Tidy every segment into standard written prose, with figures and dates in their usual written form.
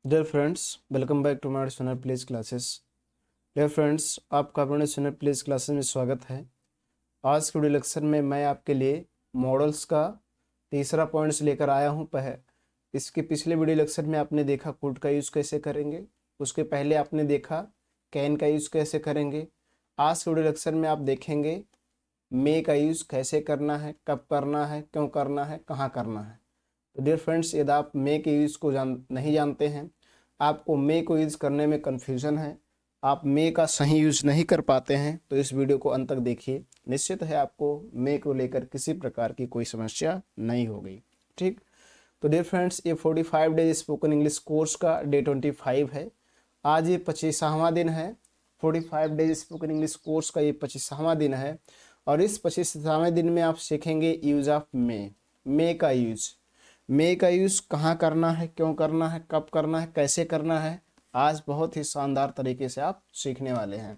Dear friends, welcome back to my sooner place classes. Dear friends, आपका अपने सुनर place classes में स्वागत है। आज के वीडियो लेक्चर में मैं आपके लिए मॉडल्स का तीसरा पॉइंट्स लेकर आया हूं। इसके पिछले वीडियो लेक्चर में आपने देखा कुड का यूज़ कैसे करेंगे, उसके पहले आपने देखा कैन का यूज़ कैसे करेंगे। आज के वीडियो लेक्चर में आप देखेंगे मे का यूज़ कैसे करना है, कब करना है, क्यों करना है, कहाँ करना है। तो डियर फ्रेंड्स, यदि आप मे के यूज़ को नहीं जानते हैं, आपको मे को यूज़ करने में कन्फ्यूज़न है, आप मे का सही यूज़ नहीं कर पाते हैं, तो इस वीडियो को अंत तक देखिए। निश्चित है आपको मे को लेकर किसी प्रकार की कोई समस्या नहीं होगी। ठीक, तो डियर फ्रेंड्स, ये 45 डेज स्पोकन इंग्लिश कोर्स का डे 25 है। आज ये 25वां दिन है। 45 डेज स्पोकन इंग्लिश कोर्स का ये 25वां दिन है और इस 25वें दिन में आप सीखेंगे यूज़ ऑफ मे का यूज़। मे का यूज़ कहाँ करना है, क्यों करना है, कब करना है, कैसे करना है, आज बहुत ही शानदार तरीके से आप सीखने वाले हैं।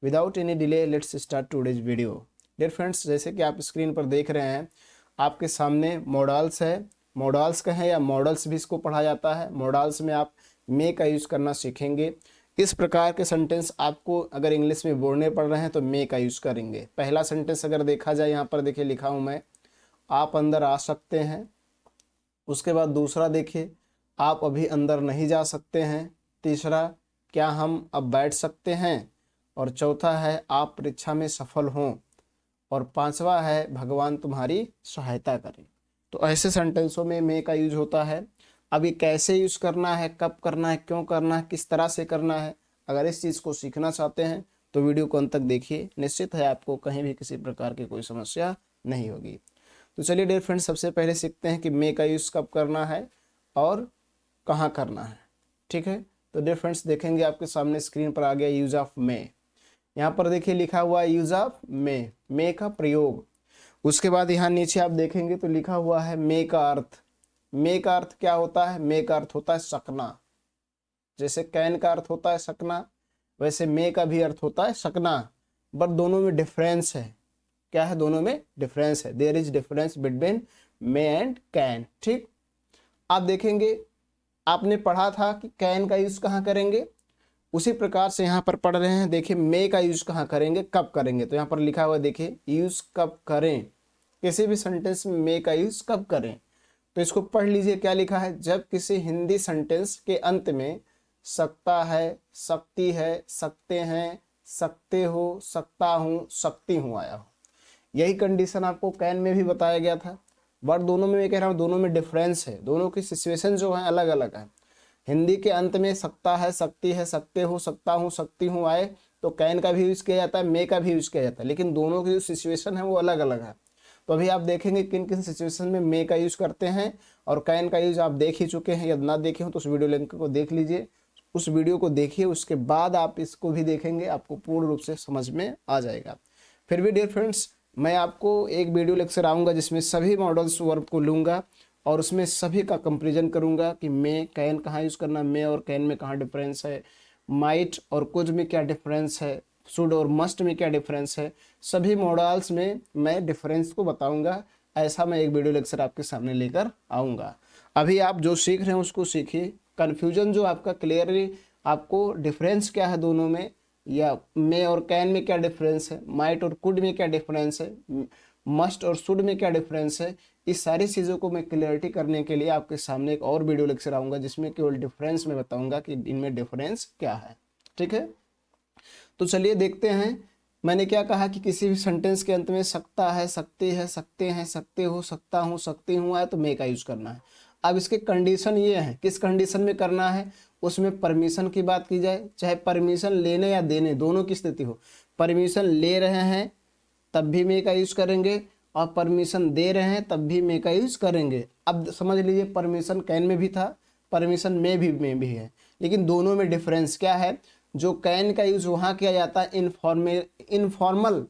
Without any delay let's start today's video. Dear friends, जैसे कि आप स्क्रीन पर देख रहे हैं, आपके सामने मॉडल्स है। मॉडल्स का है या मॉडल्स भी इसको पढ़ा जाता है। मॉडल्स में आप मे का यूज़ करना सीखेंगे। इस प्रकार के सेंटेंस आपको अगर इंग्लिश में बोलने पड़ रहे हैं तो मे का यूज़ करेंगे। पहला सेंटेंस अगर देखा जाए, यहाँ पर देखिए लिखा हूँ मैं, आप अंदर आ सकते हैं। उसके बाद दूसरा देखिए, आप अभी अंदर नहीं जा सकते हैं। तीसरा, क्या हम अब बैठ सकते हैं। और चौथा है, आप परीक्षा में सफल हों। और पांचवा है, भगवान तुम्हारी सहायता करें। तो ऐसे सेंटेंसों में मे का यूज होता है। अब ये कैसे यूज करना है, कब करना है, क्यों करना है, किस तरह से करना है, अगर इस चीज़ को सीखना चाहते हैं तो वीडियो को अंत तक देखिए। निश्चित है आपको कहीं भी किसी प्रकार की कोई समस्या नहीं होगी। तो चलिए डियर फ्रेंड्स, सबसे पहले सीखते हैं कि मे का यूज़ कब करना है और कहाँ करना है। ठीक है, तो डियर फ्रेंड्स देखेंगे आपके सामने स्क्रीन पर आ गया यूज़ ऑफ मे। यहाँ पर देखिए लिखा हुआ है यूज़ ऑफ मे का प्रयोग। उसके बाद यहाँ नीचे आप देखेंगे तो लिखा हुआ है मे का अर्थ। मे का अर्थ क्या होता है? मे का अर्थ होता है सकना। जैसे कैन का अर्थ होता है सकना, वैसे मे का भी अर्थ होता है सकना। बट दोनों में डिफरेंस है। क्या है? दोनों में डिफरेंस है। There is difference between may and can. ठीक, आप देखेंगे आपने पढ़ा था कि कैन का यूज कहाँ करेंगे, उसी प्रकार से यहाँ पर पढ़ रहे हैं। देखिए मे का यूज कहाँ करेंगे, कब करेंगे। तो यहाँ पर लिखा हुआ देखिए, यूज कब करें। किसी भी सेंटेंस में मे का यूज कब करें, तो इसको पढ़ लीजिए। क्या लिखा है? जब किसी हिंदी सेंटेंस के अंत में सकता है, सकती है, सकते हैं, सकते हो, सकता हूँ, सकती हूँ आया हो। यही कंडीशन आपको कैन में भी बताया गया था। बट दोनों में मैं कह रहा हूँ, दोनों में डिफरेंस है। दोनों की सिचुएशन जो है अलग अलग है। हिंदी के अंत में सकता है, सकती है, सकते हो, सकता हूँ, सकती हूँ आए तो कैन का भी यूज किया जाता है, मे का भी यूज किया जाता है। लेकिन दोनों की जो सिचुएशन है वो अलग अलग है। तो अभी आप देखेंगे किन किन सिचुएशन में मे का यूज करते हैं और कैन का यूज आप देख ही चुके हैं। यदि ना देखे हो तो उस वीडियो लिंक को देख लीजिए, उस वीडियो को देखिए, उसके बाद आप इसको भी देखेंगे, आपको पूर्ण रूप से समझ में आ जाएगा। फिर भी डियर फ्रेंड्स, मैं आपको एक वीडियो लेक्चर आऊँगा जिसमें सभी मॉडल्स वर्ब को लूँगा और उसमें सभी का कंपेरिजन करूँगा कि मे कैन कहाँ यूज़ करना, मे और कैन में कहाँ डिफरेंस है, माइट और कुछ में क्या डिफरेंस है, शुड और मस्ट में क्या डिफरेंस है। सभी मॉडल्स में मैं डिफरेंस को बताऊँगा। ऐसा मैं एक वीडियो लेक्चर आपके सामने लेकर आऊँगा। अभी आप जो सीख रहे हैं उसको सीखिए। कन्फ्यूजन जो आपका क्लियरली, आपको डिफरेंस क्या है दोनों में, या मे और कैन में क्या डिफरेंस है, माइट और कुड में क्या डिफरेंस है, मस्ट और शुड में क्या डिफरेंस है, इस सारी चीज़ों को मैं क्लियरिटी करने के लिए आपके सामने एक और वीडियो लेक्चर आऊँगा जिसमें केवल डिफरेंस में बताऊँगा कि इनमें डिफरेंस क्या है। ठीक है, तो चलिए देखते हैं। मैंने क्या कहा कि किसी भी सेंटेंस के अंत में सकता है, सकती है, सकते हैं, सकते हो, सकता हूँ, सकती हूँ आए तो मे का यूज करना है। अब इसके कंडीशन ये है, किस कंडीशन में करना है, उसमें परमिशन की बात की जाए, चाहे परमिशन लेने या देने दोनों की स्थिति हो। परमिशन ले रहे हैं तब भी मे का यूज करेंगे और परमिशन दे रहे हैं तब भी मे का यूज करेंगे। अब समझ लीजिए, परमिशन कैन में भी था, परमिशन में भी है, लेकिन दोनों में डिफरेंस क्या है। जो कैन का यूज वहाँ किया जाता है इनफॉर्मल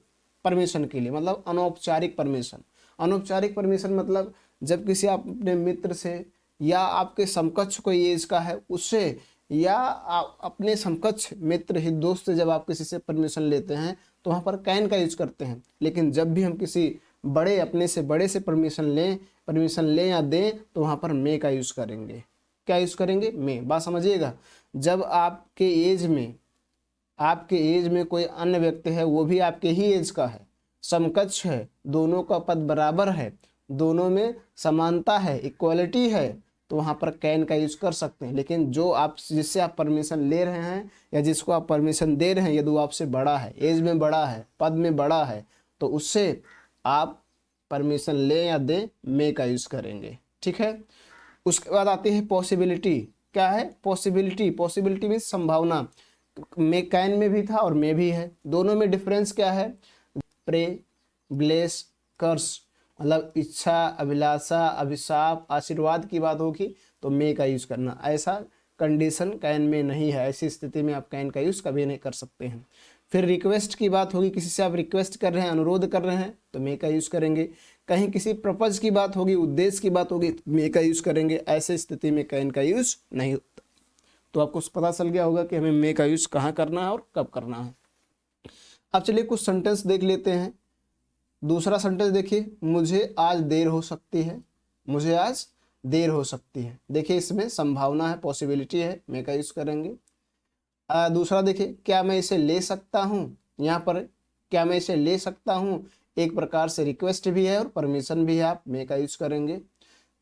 परमिशन के लिए, मतलब अनौपचारिक परमिशन। अनौपचारिक परमिशन मतलब जब किसी आप अपने मित्र से या आपके समकक्ष कोई एज का है उससे, या आप अपने समकक्ष मित्र ही दोस्त से जब आप किसी से परमिशन लेते हैं तो वहाँ पर कैन का यूज करते हैं। लेकिन जब भी हम किसी अपने से बड़े से परमिशन लें या दें तो वहाँ पर मे का यूज करेंगे। क्या यूज करेंगे, में। बात समझिएगा, जब आपके एज में कोई अन्य व्यक्ति है, वो भी आपके ही एज का है, समकक्ष है, दोनों का पद बराबर है, दोनों में समानता है, इक्वालिटी है, तो वहां पर कैन का यूज कर सकते हैं। लेकिन जो आप जिससे आप परमिशन ले रहे हैं या जिसको आप परमिशन दे रहे हैं, यदि वो आपसे बड़ा है, एज में बड़ा है, पद में बड़ा है, तो उससे आप परमिशन लें या दें, मे का यूज करेंगे। ठीक है। उसके बाद आती है पॉसिबिलिटी। क्या है पॉसिबिलिटी? पॉसिबिलिटी मीन्स संभावना। में कैन में भी था और में भी है, दोनों में डिफरेंस क्या है? प्रे, ब्लेस, कर्स, मतलब इच्छा, अभिलाषा, अभिशाप, आशीर्वाद की बात होगी तो मे का यूज करना। ऐसा कंडीशन कैन में नहीं है, ऐसी स्थिति में आप कैन का यूज कभी नहीं कर सकते हैं। फिर रिक्वेस्ट की बात होगी, किसी से आप रिक्वेस्ट कर रहे हैं, अनुरोध कर रहे हैं, तो मे का यूज करेंगे। कहीं किसी पर्पज की बात होगी, उद्देश्य की बात होगी, मे का यूज करेंगे। ऐसे स्थिति में कैन का यूज नहीं होता। तो आपको पता चल गया होगा कि हमें मे का यूज कहाँ करना है और कब करना है। अब चलिए कुछ सेंटेंस देख लेते हैं। दूसरा सेंटेंस देखिए, मुझे आज देर हो सकती है, मुझे आज देर हो सकती है। देखिए इसमें संभावना है, पॉसिबिलिटी है, मे का यूज करेंगे। दूसरा देखिए, क्या मैं इसे ले सकता हूँ, यहाँ पर क्या मैं इसे ले सकता हूँ एक प्रकार से रिक्वेस्ट भी है और परमिशन भी है, आप मे का यूज करेंगे।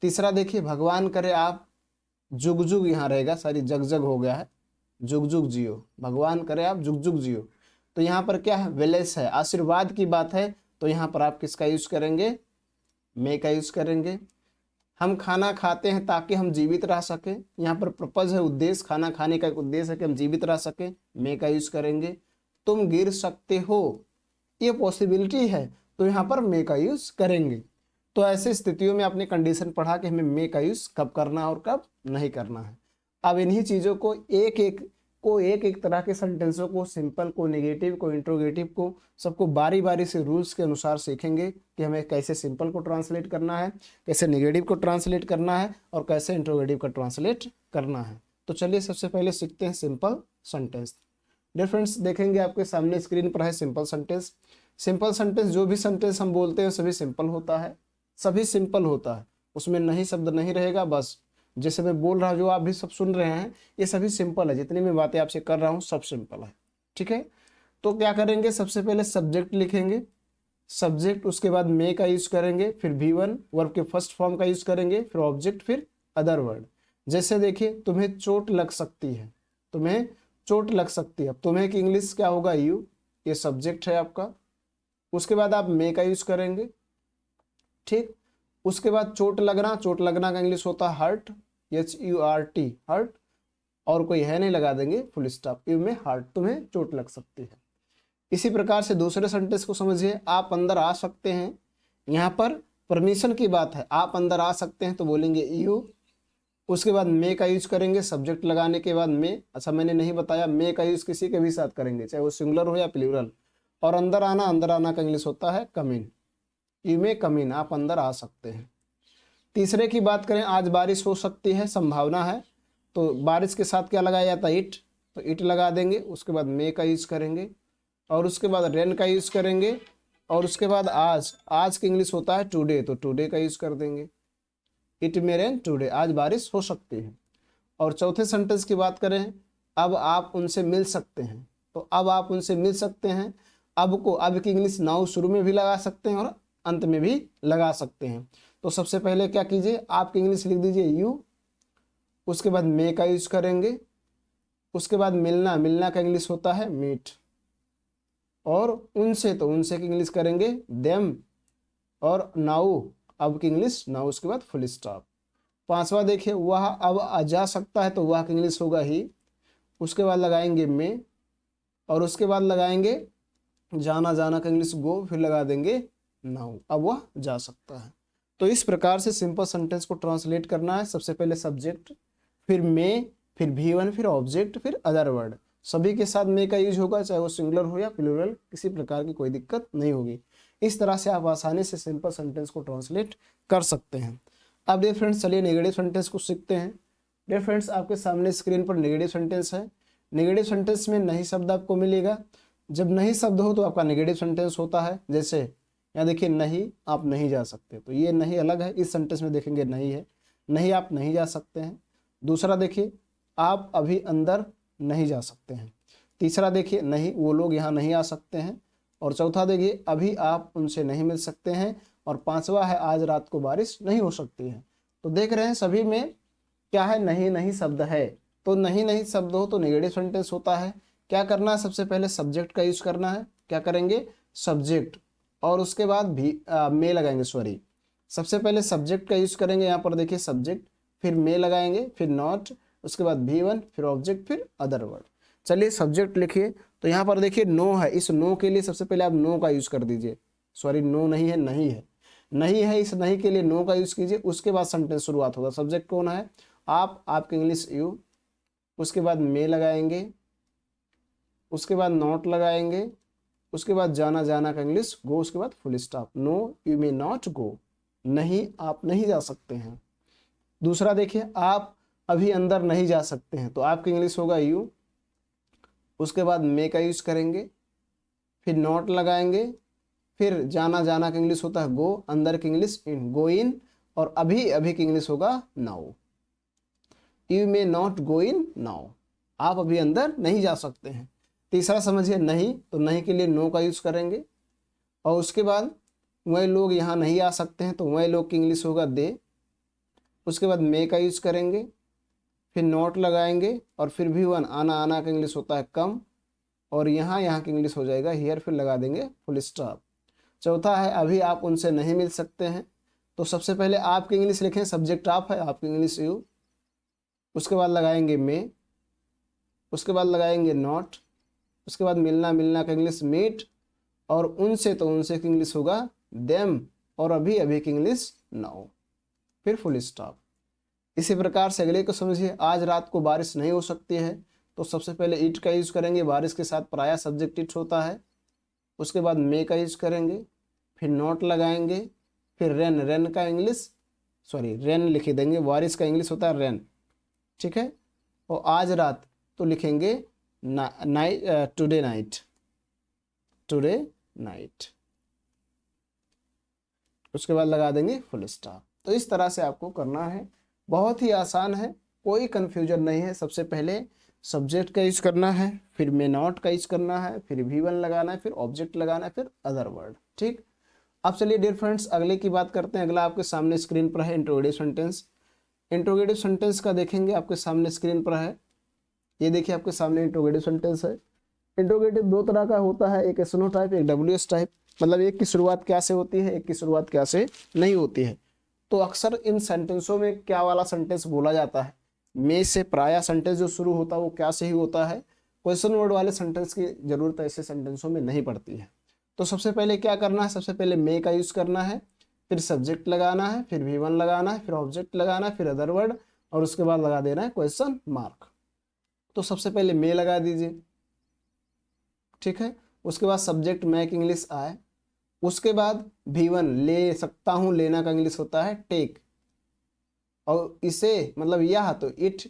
तीसरा देखिए, भगवान करे आप जुग जुग, यहाँ रहेगा, सारी जग जग हो गया है, जुग जुग जियो, भगवान करे आप जुग जुग जियो। तो यहाँ पर क्या है? विलेस है, आशीर्वाद की बात है, तो यहाँ पर आप किसका यूज करेंगे? मे का यूज करेंगे। हम खाना खाते हैं ताकि हम जीवित रह सकें, यहाँ पर पर्पज है, उद्देश्य, खाना खाने का एक उद्देश्य है कि हम जीवित रह सकें, मे का यूज करेंगे। तुम गिर सकते हो, ये पॉसिबिलिटी है, तो यहाँ पर मे का यूज करेंगे। तो ऐसे स्थितियों में आपने कंडीशन पढ़ा कि हमें मे का यूज कब करना है और कब नहीं करना है। अब इन्हीं चीज़ों को एक एक तरह के सेंटेंसों को, सिंपल को, नेगेटिव को, इंट्रोगेटिव को, सबको बारी बारी से रूल्स के अनुसार सीखेंगे कि हमें कैसे सिंपल को ट्रांसलेट करना है, कैसे नेगेटिव को ट्रांसलेट करना है और कैसे इंट्रोगेटिव का ट्रांसलेट करना है। तो चलिए सबसे पहले सीखते हैं सिंपल सेंटेंस। डियर फ्रेंड्स, देखेंगे आपके सामने स्क्रीन पर है सिंपल सेंटेंस। सिंपल सेंटेंस, जो भी सेंटेंस हम बोलते हैं सभी सिंपल होता है, सभी सिंपल होता है, उसमें नहीं शब्द नहीं रहेगा। बस जैसे मैं बोल रहा हूँ, जो आप भी सब सुन रहे हैं, ये सभी सिंपल है, जितनी मैं बातें आपसे कर रहा हूँ सब सिंपल है। ठीक है। तो क्या करेंगे, सबसे पहले सब्जेक्ट लिखेंगे, सब्जेक्ट, उसके बाद मे का यूज करेंगे, फिर V1 वर्ब के फर्स्ट फॉर्म का यूज करेंगे, फिर ऑब्जेक्ट, फिर अदर वर्ड। जैसे देखिए, तुम्हें चोट लग सकती है, तुम्हें चोट लग सकती है। अब तुम्हें की इंग्लिश क्या होगा? यू, ये सब्जेक्ट है आपका। उसके बाद आप मे का यूज करेंगे। ठीक। उसके बाद चोट लगना, चोट लगना का इंग्लिश होता है हर्ट, HURT, हर्ट, और कोई है नहीं लगा देंगे, फुल स्टॉप, यू में हार्ट, तुम्हें चोट लग सकती है। इसी प्रकार से दूसरे सेंटेंस को समझिए, आप अंदर आ सकते हैं, यहाँ पर परमिशन की बात है, आप अंदर आ सकते हैं तो बोलेंगे यू। उसके बाद मे का यूज करेंगे, सब्जेक्ट लगाने के बाद मे। अच्छा मैंने नहीं बताया, मे का यूज किसी के भी साथ करेंगे, चाहे वो सिंगुलर हो या प्लूरल। और अंदर आना का इंग्लिश होता है कम इन, यू मे कम इन, आप अंदर आ सकते हैं। तीसरे की बात करें, आज बारिश हो सकती है, संभावना है, तो बारिश के साथ क्या लगाया जाता है? इट, तो इट लगा देंगे। उसके बाद मे का यूज करेंगे और उसके बाद रेन का यूज करेंगे। और उसके बाद आज, आज का इंग्लिश होता है टुडे, तो टुडे का यूज कर देंगे, इट मे रेन टुडे, आज बारिश हो सकती है। और चौथे सेंटेंस की बात करें, अब आप उनसे मिल सकते हैं, तो अब आप उनसे मिल सकते हैं, अब को, अब की इंग्लिश नाउ शुरू में भी लगा सकते हैं और अंत में भी लगा सकते हैं। तो सबसे पहले क्या कीजिए, आपकी इंग्लिश लिख दीजिए यू, उसके बाद मे का यूज करेंगे। उसके बाद मिलना, मिलना का इंग्लिश होता है मीट। और उनसे, तो उनसे की इंग्लिश करेंगे देम। और नाउ, अब की इंग्लिश नाउ, उसके बाद फुल स्टॉप। पांचवा देखिए, वह अब आ जा सकता है, तो वह की इंग्लिश होगा ही। उसके बाद लगाएंगे मे, और उसके बाद लगाएंगे जाना, जाना का इंग्लिश गो, फिर लगा देंगे नाउ, अब वह जा सकता है। तो इस प्रकार से सिंपल सेंटेंस को ट्रांसलेट करना है। सबसे पहले सब्जेक्ट, फिर मे, फिर V1, फिर ऑब्जेक्ट, फिर अदर वर्ड, सभी के साथ मे का यूज होगा, चाहे वो सिंगुलर हो या प्लूरल, किसी प्रकार की कोई दिक्कत नहीं होगी। इस तरह से आप आसानी से सिंपल सेंटेंस को ट्रांसलेट कर सकते हैं। अब डियर फ्रेंड्स, चलिए नेगेटिव सेंटेंस को सीखते हैं। डियर फ्रेंड्स, आपके सामने स्क्रीन पर नेगेटिव सेंटेंस है। नेगेटिव सेंटेंस में नहीं शब्द आपको मिलेगा। जब नहीं शब्द हो तो आपका नेगेटिव सेंटेंस होता है। जैसे यहाँ देखिए, नहीं, आप नहीं जा सकते, तो ये नहीं अलग है। इस सेंटेंस में देखेंगे नहीं है, नहीं आप नहीं जा सकते हैं। दूसरा देखिए आप अभी अंदर नहीं जा सकते हैं। तीसरा देखिए नहीं, वो लोग यहाँ नहीं आ सकते हैं। और चौथा देखिए अभी आप उनसे नहीं मिल सकते हैं। और पांचवा है आज रात को बारिश नहीं हो सकती है। तो देख रहे हैं सभी में क्या है, नहीं नहीं शब्द है। तो नहीं नहीं शब्द हो तो नेगेटिव सेंटेंस होता है। क्या करना है, सबसे पहले सब्जेक्ट का यूज करना है। क्या करेंगे, सब्जेक्ट, और उसके बाद भी मे लगाएंगे, सॉरी, सबसे पहले सब्जेक्ट का यूज करेंगे। यहाँ पर देखिए सब्जेक्ट, फिर मे लगाएंगे, फिर नॉट, उसके बाद V1, फिर ऑब्जेक्ट, फिर अदर वर्ड। चलिए सब्जेक्ट लिखिए। तो यहाँ पर देखिए नो है, इस नो के लिए सबसे पहले आप नो का यूज कर दीजिए। सॉरी, नो नहीं है, नहीं है, नहीं है, इस नहीं के लिए नो का यूज कीजिए। उसके बाद सेंटेंस शुरुआत होगा। सब्जेक्ट कौन है, आप, आपके इंग्लिश यू, उसके बाद मे लगाएंगे, उसके बाद नॉट लगाएंगे, उसके बाद जाना, जाना का इंग्लिश गो, उसके बाद full stop. No you may not go, नहीं आप नहीं जा सकते हैं। दूसरा देखिए आप अभी अंदर नहीं जा सकते हैं, तो आपकी इंग्लिश होगा यू, उसके बाद मे का यूज करेंगे, फिर नॉट लगाएंगे, फिर जाना, जाना का इंग्लिश होता है गो, अंदर की इंग्लिश इन, गो इन, और अभी अभी की इंग्लिश होगा now. You may not go in now, आप अभी अंदर नहीं जा सकते हैं। तीसरा समझिए नहीं, तो नहीं के लिए नो का यूज करेंगे। और उसके बाद वह लोग यहाँ नहीं आ सकते हैं, तो वह लोग की इंग्लिश होगा दे, उसके बाद मे का यूज करेंगे, फिर नॉट लगाएंगे, और फिर V1, आना, आना का इंग्लिश होता है कम, और यहाँ यहाँ की इंग्लिश हो जाएगा हियर, फिर लगा देंगे फुल स्टॉप। चौथा है अभी आप उनसे नहीं मिल सकते हैं। तो सबसे पहले आपकी इंग्लिश लिखें, सब्जेक्ट आप है, आपकी इंग्लिश यू, उसके बाद लगाएंगे मे, उसके बाद लगाएंगे नॉट, उसके बाद मिलना, मिलना का इंग्लिश मीट, और उनसे, तो उनसे की इंग्लिश होगा देम, और अभी अभी की इंग्लिश नाउ, फिर फुल स्टॉप। इसी प्रकार से अगले को समझिए। आज रात को बारिश नहीं हो सकती है, तो सबसे पहले इट का यूज करेंगे, बारिश के साथ प्रायः सब्जेक्ट इट होता है। उसके बाद मे का यूज करेंगे, फिर नॉट लगाएंगे, फिर रेन, रेन का इंग्लिश, सॉरी रेन लिख देंगे, बारिश का इंग्लिश होता है रेन, ठीक है। और आज रात तो लिखेंगे night, today night, today night, उसके बाद लगा देंगे फुल स्टॉप। तो इस तरह से आपको करना है, बहुत ही आसान है, कोई कंफ्यूजन नहीं है। सबसे पहले सब्जेक्ट का यूज करना है, फिर मे नॉट का यूज करना है, फिर V1 लगाना है, फिर ऑब्जेक्ट लगाना है, फिर अदर वर्ड, ठीक। अब चलिए डियर फ्रेंड्स अगले की बात करते हैं। अगला आपके सामने स्क्रीन पर है इंट्रोगेटिव सेंटेंस। इंट्रोगेटिव सेंटेंस का देखेंगे, आपके सामने स्क्रीन पर है, ये देखिए आपके सामने इंट्रोगेटिव सेंटेंस है। इंट्रोगेटिव दो तरह का होता है, एक एसनो टाइप, एक WS टाइप। मतलब एक की शुरुआत क्या से होती है, एक की शुरुआत क्या से नहीं होती है। तो अक्सर इन सेंटेंसों में क्या वाला सेंटेंस बोला जाता है, मे से प्रायः सेंटेंस जो शुरू होता है वो क्या से ही होता है। क्वेश्चन वर्ड वाले सेंटेंस की जरूरत ऐसे सेंटेंसों में नहीं पड़ती है। तो सबसे पहले क्या करना है, सबसे पहले मे का यूज करना है, फिर सब्जेक्ट लगाना है, फिर V1 लगाना है, फिर ऑब्जेक्ट लगाना है, फिर अदर वर्ड, और उसके बाद लगा देना है क्वेश्चन मार्क। तो सबसे पहले मे लगा दीजिए, ठीक है। उसके बाद सब्जेक्ट मैक इंग्लिश आए, उसके बाद V1 ले सकता हूं, लेना का इंग्लिश होता है टेक, और इसे मतलब यह, तो इट,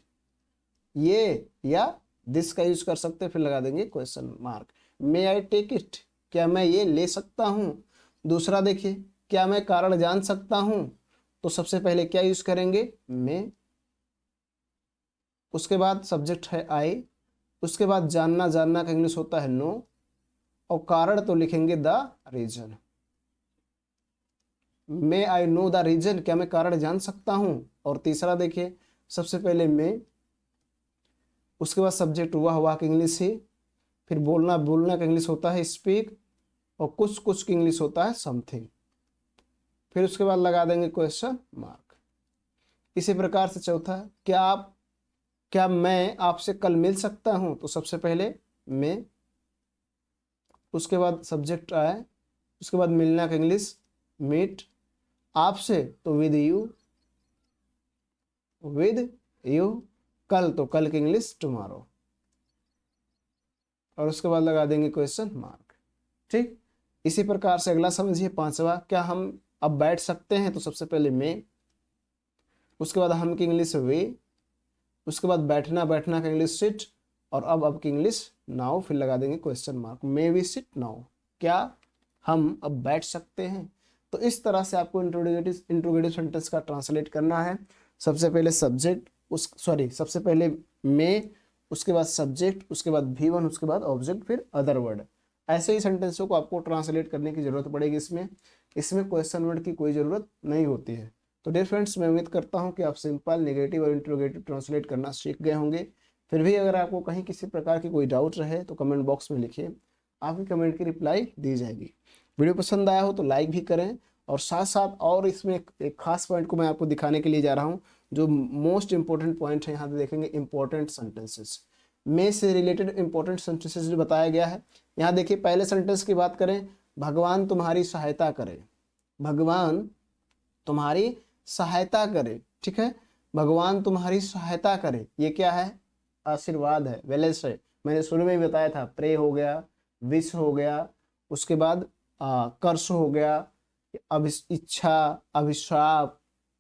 ये, या दिस का यूज कर सकते हैं, फिर लगा देंगे question mark. May I take it, क्या मैं ये ले सकता हूं। दूसरा देखिए, क्या मैं कारण जान सकता हूं, तो सबसे पहले क्या यूज करेंगे, मे, उसके बाद सब्जेक्ट है आई, उसके बाद जानना, जानना का इंग्लिश होता है नो, और कारण तो लिखेंगे the reason. May I know the reason, क्या मैं कारण जान सकता हूं। और तीसरा देखिए, सबसे पहले मे, उसके बाद सब्जेक्ट हुआ, हुआ की इंग्लिश ही, फिर बोलना, बोलना का इंग्लिश होता है स्पीक, और कुछ कुछ की इंग्लिश होता है समथिंग, फिर उसके बाद लगा देंगे क्वेश्चन मार्क। इसी प्रकार से चौथा, क्या मैं आपसे कल मिल सकता हूं, तो सबसे पहले मैं, उसके बाद सब्जेक्ट आए, उसके बाद मिलना का इंग्लिश मीट, आपसे तो विद यू, विद यू, कल तो कल की इंग्लिश टुमारो, और उसके बाद लगा देंगे क्वेश्चन मार्क, ठीक। इसी प्रकार से अगला समझिए पांचवा, क्या हम अब बैठ सकते हैं, तो सबसे पहले मैं, उसके बाद हम की इंग्लिश वे, उसके बाद बैठना, बैठना का इंग्लिश सिट, और अब की इंग्लिश नाउ, फिर लगा देंगे question mark. May we sit now, क्या हम अब बैठ सकते हैं। तो इस तरह से आपको इंट्रोगेटिव सेंटेंस का ट्रांसलेट करना है। सबसे पहले सब्जेक्ट, उस सॉरी सबसे पहले मे, उसके बाद सब्जेक्ट, उसके बाद V1, उसके बाद ऑब्जेक्ट, फिर अदर वर्ड। ऐसे ही सेंटेंसों को आपको ट्रांसलेट करने की जरूरत पड़ेगी। इसमें क्वेश्चन वर्ड की कोई ज़रूरत नहीं होती है। तो डियर फ्रेंड्स, मैं उम्मीद करता हूँ कि आप सिंपल, नेगेटिव और इंट्रोगेटिव ट्रांसलेट करना सीख गए होंगे। फिर भी अगर आपको कहीं किसी प्रकार की कोई डाउट रहे तो कमेंट बॉक्स में लिखिए, आपकी कमेंट की रिप्लाई दी जाएगी। वीडियो पसंद आया हो तो लाइक भी करें, और साथ साथ और इसमें एक खास पॉइंट को मैं आपको दिखाने के लिए जा रहा हूँ, जो मोस्ट इंपॉर्टेंट पॉइंट है। यहाँ पे देखेंगे इंपॉर्टेंट सेंटेंसेस, में से रिलेटेड इंपॉर्टेंट सेंटेंसेस जो बताया गया है। यहाँ देखिए, पहले सेंटेंस की बात करें, भगवान तुम्हारी सहायता करे। भगवान तुम्हारी सहायता करे, ठीक है। भगवान तुम्हारी सहायता करे, ये क्या है? आशीर्वाद है, वेलेस है। मैंने शुरू में ही बताया था, प्रे हो गया, विश हो गया, उसके बाद कर्ष हो गया, इच्छा, अभिशाप,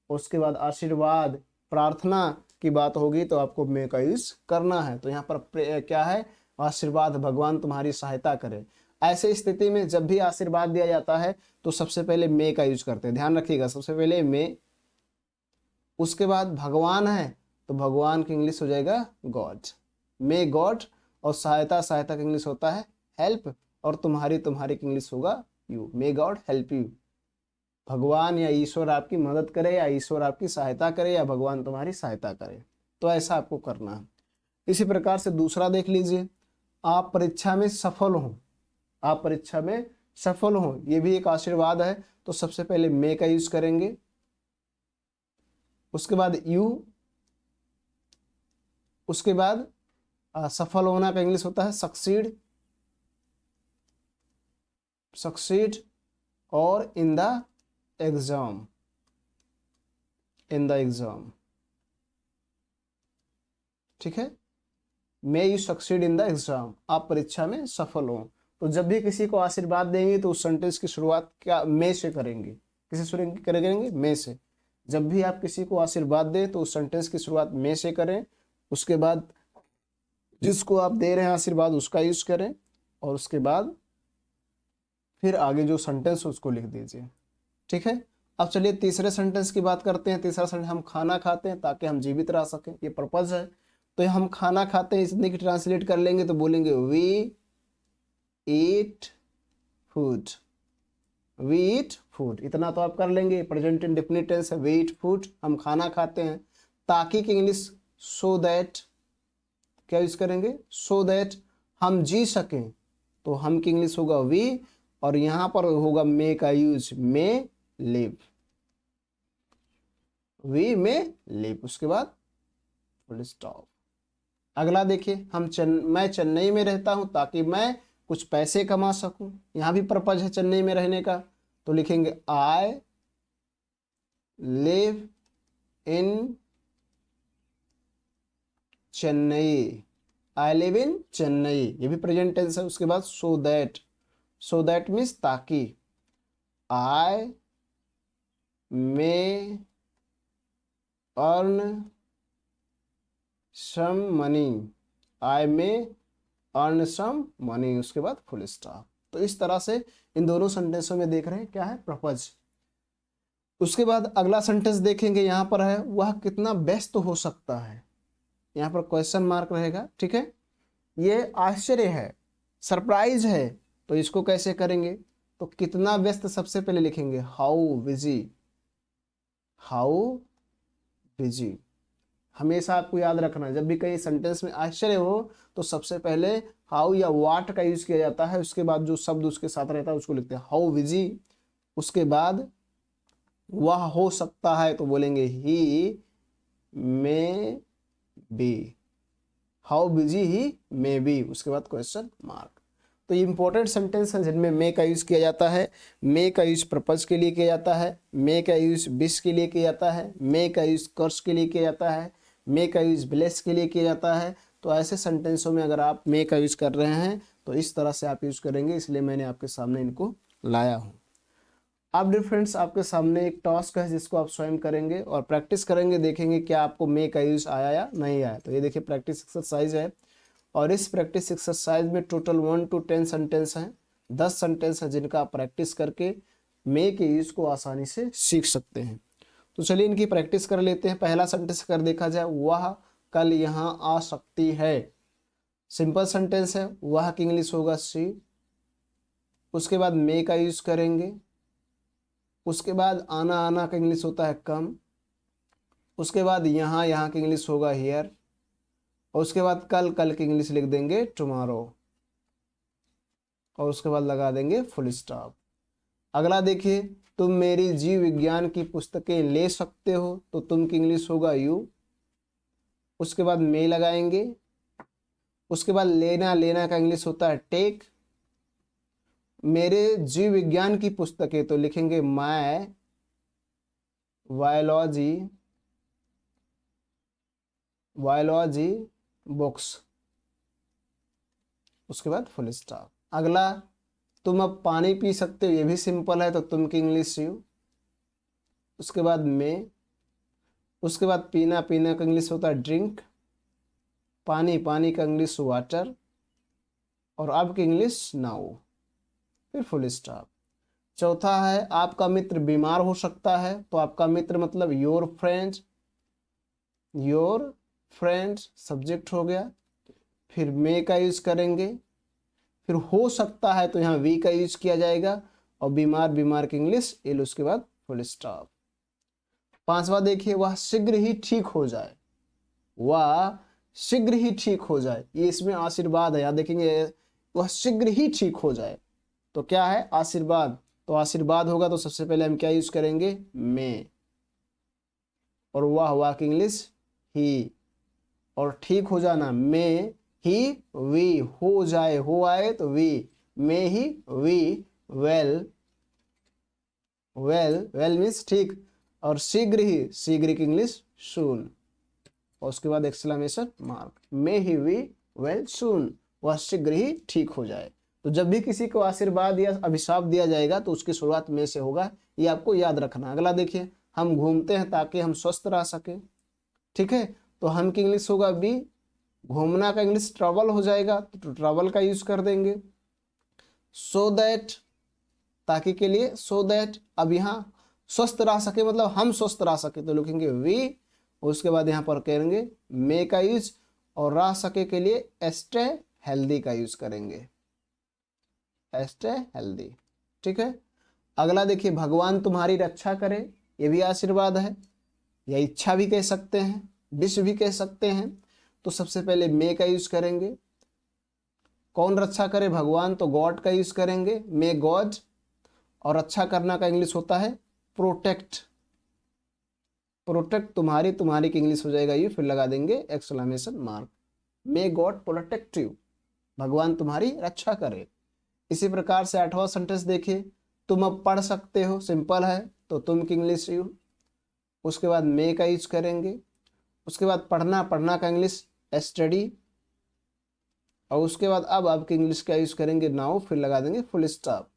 उसके बाद आशीर्वाद, प्रार्थना की बात होगी तो आपको मे का यूज करना है। तो यहाँ पर क्या है? आशीर्वाद, भगवान तुम्हारी सहायता करे। ऐसे स्थिति में जब भी आशीर्वाद दिया जाता है तो सबसे पहले मे का यूज करते हैं, ध्यान रखिएगा। सबसे पहले मे, उसके बाद भगवान है तो भगवान की इंग्लिश हो जाएगा गॉड, मे गॉड। और सहायता, सहायता का इंग्लिश होता है हेल्प, और तुम्हारी, तुम्हारी की इंग्लिश होगा you, may God help you. भगवान या ईश्वर आपकी मदद करे, या ईश्वर आपकी सहायता करे, या भगवान तुम्हारी सहायता करे। तो ऐसा आपको करना है। इसी प्रकार से दूसरा देख लीजिए, आप परीक्षा में सफल हो। आप परीक्षा में सफल हो, ये भी एक आशीर्वाद है। तो सबसे पहले मे का यूज करेंगे, उसके बाद यू, उसके बाद सफल होना का इंग्लिश होता है सक्सीड, सक्सीड, और in the exam, in the exam, ठीक है। May you succeed in the exam, आप परीक्षा में सफल हो। तो जब भी किसी को आशीर्वाद देंगे तो उस सेंटेंस की शुरुआत क्या? मे से करेंगे। किसी से करेंगे? मे से। जब भी आप किसी को आशीर्वाद दें तो उस सेंटेंस की शुरुआत मे से करें, उसके बाद जिसको आप दे रहे हैं आशीर्वाद उसका यूज करें, और उसके बाद फिर आगे जो सेंटेंस उसको लिख दीजिए, ठीक है। अब चलिए तीसरे सेंटेंस की बात करते हैं। तीसरा सेंटेंस, हम खाना खाते हैं ताकि हम जीवित रह सकें, ये पर्पज है। तो हम खाना खाते हैं इसने की ट्रांसलेट कर लेंगे तो बोलेंगे we eat food, we eat food. इतना तो आप कर लेंगे, प्रेजेंट इंडेफिनिट टेंस है, वी ईट फूड, हम खाना खाते हैं। ताकि की इंग्लिश सो दैट, क्या यूज करेंगे? सो दैट हम जी सकें, तो हम की इंग्लिश होगा वी, और यहां पर होगा मे का use, may live, we may live. उसके बाद फुल स्टॉप। अगला देखिए, मैं चेन्नई में रहता हूं ताकि मैं कुछ पैसे कमा सकूं। यहां भी पर्पज है चेन्नई में रहने का, तो लिखेंगे I live in Chennai, I live in Chennai, ये भी प्रेजेंट टेंस है। उसके बाद so that, so that means ताकि, आई मे अर्न सम मनी, आई मे अर्न सम मनी, उसके बाद फुल स्टॉप। तो इस तरह से इन दोनों सेंटेंसों में देख रहे हैं क्या है? पर्पज। उसके बाद अगला सेंटेंस देखेंगे, यहां पर है वह कितना व्यस्त हो सकता है। यहां पर क्वेश्चन मार्क रहेगा, ठीक है। ये आश्चर्य है, सरप्राइज है। तो इसको कैसे करेंगे? तो कितना व्यस्त सबसे पहले लिखेंगे हाउ बिजी, हाउ बिजी। हमेशा आपको याद रखना, जब भी कहीं सेंटेंस में आश्चर्य हो तो सबसे पहले हाउ या वाट का यूज किया जाता है, उसके बाद जो शब्द उसके साथ रहता है उसको लिखते हैं हाउ बिजी। उसके बाद वह हो सकता है तो बोलेंगे he may be, how busy he may be, उसके बाद क्वेश्चन मार्क। तो ये इंपॉर्टेंट सेंटेंस है जिनमें मे का यूज किया जाता है। मे का यूज पर्पज के लिए किया जाता है, मे का यूज विश के लिए किया जाता है, मे का यूज कर्स के लिए किया जाता है, मे का यूज ब्लेस के लिए किया जाता है। तो ऐसे सेंटेंसों में अगर आप मे का यूज कर रहे हैं तो इस तरह से आप यूज करेंगे, इसलिए मैंने आपके सामने इनको लाया हूँ। अब डियर फ्रेंड्स, आपके सामने एक टास्क है जिसको आप स्वयं करेंगे और प्रैक्टिस करेंगे, देखेंगे क्या आपको मे का यूज आया या नहीं आया। तो ये देखिए प्रैक्टिस एक्सरसाइज है, और इस प्रैक्टिस एक्सरसाइज में टोटल 1 to 10 सेंटेंस हैं, 10 सेंटेंस हैं जिनका आप प्रैक्टिस करके मे के यूज को आसानी से सीख सकते हैं। तो चलिए इनकी प्रैक्टिस कर लेते हैं। पहला सेंटेंस अगर देखा जाए, वह कल यहाँ आ सकती है, सिंपल सेंटेंस है। वह की इंग्लिश होगा शी। उसके बाद मे का यूज करेंगे। उसके बाद आना, आना का इंग्लिश होता है कम। उसके बाद यहाँ, यहाँ की इंग्लिश होगा हियर। और उसके बाद कल, कल की इंग्लिश लिख देंगे टुमारो। और उसके बाद लगा देंगे फुल स्टॉप। अगला देखिए, तुम मेरी जीव विज्ञान की पुस्तकें ले सकते हो, तो तुम की इंग्लिश होगा यू। उसके बाद मे लगाएंगे। उसके बाद लेना, लेना का इंग्लिश होता है टेक। मेरे जीव विज्ञान की पुस्तकें, तो लिखेंगे माय बायोलॉजी, बायोलॉजी बुक्स। उसके बाद फुल स्टॉप। अगला, तुम अब पानी पी सकते हो, ये भी सिंपल है, तो तुम की इंग्लिश यू। उसके बाद मे। उसके बाद पीना, पीना का इंग्लिश होता है ड्रिंक। पानी, पानी का इंग्लिश वाटर। और अब की इंग्लिश नाउ, फिर फुल स्टॉप। चौथा है, आपका मित्र बीमार हो सकता है, तो आपका मित्र मतलब your friend, your friend subject हो गया। फिर मे का यूज करेंगे। फिर हो सकता है, तो यहाँ वी का यूज किया जाएगा। और बीमार, बीमार की इंग्लिश एल, उसके बाद फुल स्टॉप। पांचवा देखिए, वह शीघ्र ही ठीक हो जाए, वह शीघ्र ही ठीक हो जाए, ये इसमें आशीर्वाद है। याद देखेंगे, वह शीघ्र ही ठीक हो जाए, तो क्या है आशीर्वाद। तो आशीर्वाद होगा, तो सबसे पहले हम क्या यूज करेंगे, मे। और वाह की इंग्लिश ही। और ठीक हो जाना, मे ही वी, हो जाए, हो आए तो we, may he we well, well, well means ठीक। और शीघ्र ही, शीघ्र की इंग्लिश सून। और उसके बाद exclamation mark, may he we well soon, वह शीघ्र ही ठीक हो जाए। तो जब भी किसी को आशीर्वाद या अभिशाप दिया जाएगा, तो उसकी शुरुआत में से होगा, ये आपको याद रखना। अगला देखिए, हम घूमते हैं ताकि हम स्वस्थ रह सके, ठीक है। तो हम की इंग्लिश होगा बी। घूमना का इंग्लिश ट्रैवल हो जाएगा, तो ट्रैवल का यूज कर देंगे। सो दैट, ताकि के लिए, सो दैट। अब यहाँ स्वस्थ रह सके मतलब हम स्वस्थ रह सके, तो लिखेंगे वी। उसके बाद यहाँ पर करेंगे मे का यूज। और रह सके के लिए स्टे हेल्दी का यूज करेंगे, स्टे हेल्दी, ठीक है। अगला देखिए, भगवान तुम्हारी रक्षा करे, ये भी आशीर्वाद है, या इच्छा भी कह सकते हैं, विश भी कह सकते हैं। तो सबसे पहले मे का यूज करेंगे। कौन रक्षा करे, भगवान, तो गॉड का यूज करेंगे, मे गॉड। और रक्षा करना का इंग्लिश होता है प्रोटेक्ट, प्रोटेक्ट तुम्हारी, तुम्हारी की इंग्लिश हो जाएगा यू, फिर लगा देंगे exclamation mark, may God protect you, भगवान तुम्हारी रक्षा करे। इसी प्रकार से आठवां सेंटेंस देखिए, तुम अब पढ़ सकते हो, सिंपल है, तो तुम की इंग्लिश यू। उसके बाद मे का यूज करेंगे। उसके बाद पढ़ना, पढ़ना का इंग्लिश स्टडी। और उसके बाद अब की इंग्लिश का यूज करेंगे नाउ, फिर लगा देंगे फुल स्टॉप।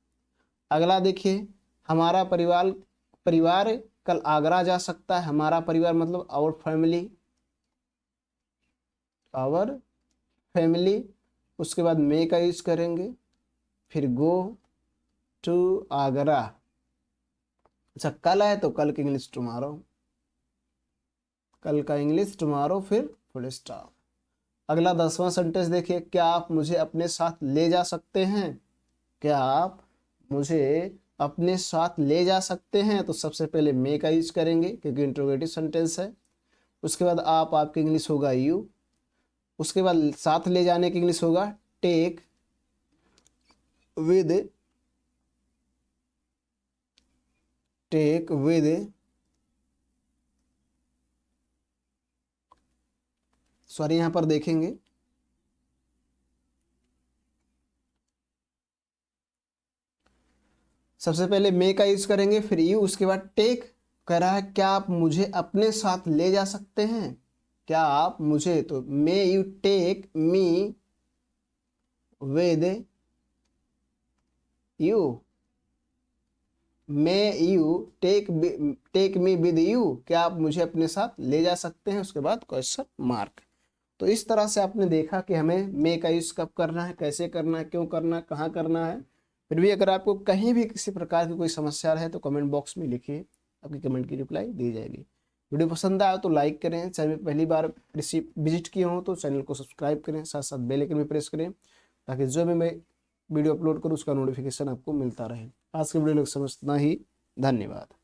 अगला देखिए, हमारा परिवार, परिवार कल आगरा जा सकता है, हमारा परिवार मतलब आवर फैमिली, आवर फैमिली। उसके बाद मे का यूज करेंगे। फिर गो टू आगरा। अच्छा, कल है तो कल की इंग्लिश टुमारो, कल का इंग्लिश टुमारो, फिर फुल स्टॉप। अगला 10वां सेंटेंस देखिए, क्या आप मुझे अपने साथ ले जा सकते हैं, क्या आप मुझे अपने साथ ले जा सकते हैं। तो सबसे पहले मे का यूज करेंगे, क्योंकि इंट्रोगेटिव सेंटेंस है। उसके बाद आप, आपकी इंग्लिश होगा यू। उसके बाद साथ ले जाने की इंग्लिश होगा take with, take with. Sorry, यहां पर देखेंगे, सबसे पहले मे का यूज करेंगे, फिर यू। उसके बाद टेक, कह रहा है क्या आप मुझे अपने साथ ले जा सकते हैं, क्या आप मुझे, तो may you take me with you, may you take, take me with you, क्या आप मुझे अपने साथ ले जा सकते हैं। उसके बाद क्वेश्चन मार्क। तो इस तरह से आपने देखा कि हमें मे का यूज कब करना है, कैसे करना है, क्यों करना है, कहाँ करना है। फिर भी अगर आपको कहीं भी किसी प्रकार की कोई समस्या है तो कमेंट बॉक्स में लिखिए। आपकी कमेंट की रिप्लाई दी जाएगी। वीडियो पसंद आया तो लाइक करें, चैनल में पहली बार विजिट किए हों तो चैनल को सब्सक्राइब करें, साथ साथ बेल आइकन भी प्रेस करें ताकि जो भी मैं वीडियो अपलोड करूँ उसका नोटिफिकेशन आपको मिलता रहे। आज के वीडियो लेक्चर में इतना ही, धन्यवाद।